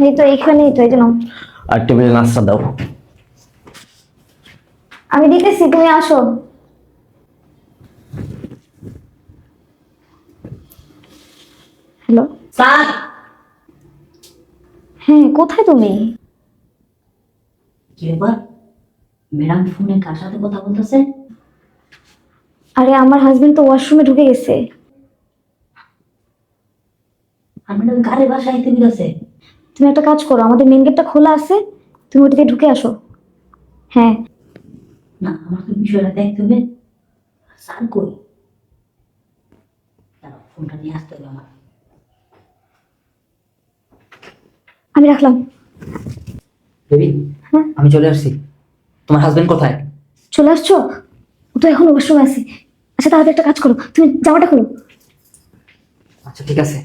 এই তো এইখানেই তো, এই যে নাও। আর টেবিলে নাস্তা দাও। আমি দিতেছি, তুমি আসো। Hello sir. হ্যাঁ, কোথায় তুমি? কি ব্যাপার, ম্যাডাম ফোনে কার সাথে কথা বলতেছে? আরে আমার হাজবেন্ড তো ওয়াশরুমে ঢুকে গেছে। আর ম্যাডাম কারে বাসায় আইতে বিরাছে? তুমি একটা কাজ করো, আমাদের মেন গেটটা খোলা আছে, তুমি ওটা দিয়ে ঢুকে আসো। হ্যাঁ। না, আমার তো বিষয়টা দেখতে হবে। স্যার কই? দাঁড়াও, ফোনটা নিয়ে আসতে হবে আমার। আমি রাখলাম। বেবি, হ্যাঁ আমি চলে আসছি। তোমার হাজবেন্ড কোথায়? চলে আসছো? ও তো এখন ওয়াশরুমে আছে। আচ্ছা তাহলে একটা কাজ করো, তুমি জামাটা খোলো। আচ্ছা ঠিক আছে।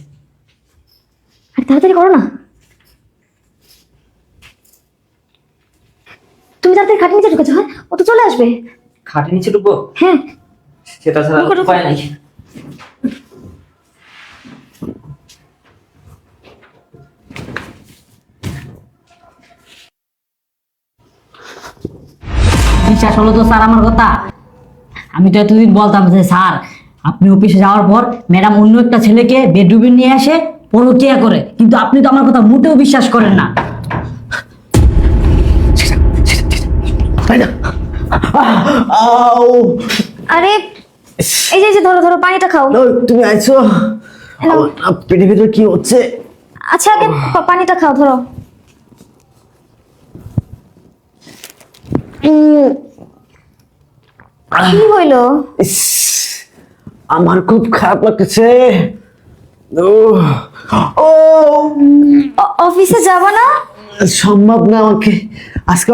আরে তাড়াতাড়ি করো না। তুমি তাড়াতাড়ি খাটের নিচে ঢুকেছো। হ্যাঁ, ও তো চলে আসবে। খাটের নিচে ঢুকবো? হ্যাঁ। সেটা ছাড়া ঢুকো, ঢুকো। উপায় নাই। বিশ্বাস হলো তো স্যার আমার কথা? আমি তো এতদিন বলতাম যে স্যার আপনি অফিসে যাওয়ার পর ম্যাডাম অন্য একটা ছেলেকে বেডরুমে নিয়ে আসে পরকিয়া করে, কিন্তু আপনি তো আমার কথা মোটেও বিশ্বাস করেন না। আরে এই যে এই যে ধরো ধরো, পানিটা খাও। তুমি আইছো? নাও। পেটের ভিতরে কি হচ্ছে? আচ্ছা আগে পানিটা খাও, ধরো। কি হইলো? ইস, আমার খুব খারাপ লাগতেছে। ও ও অফিসে যাবা না? সম্ভব না আমাকে আজকে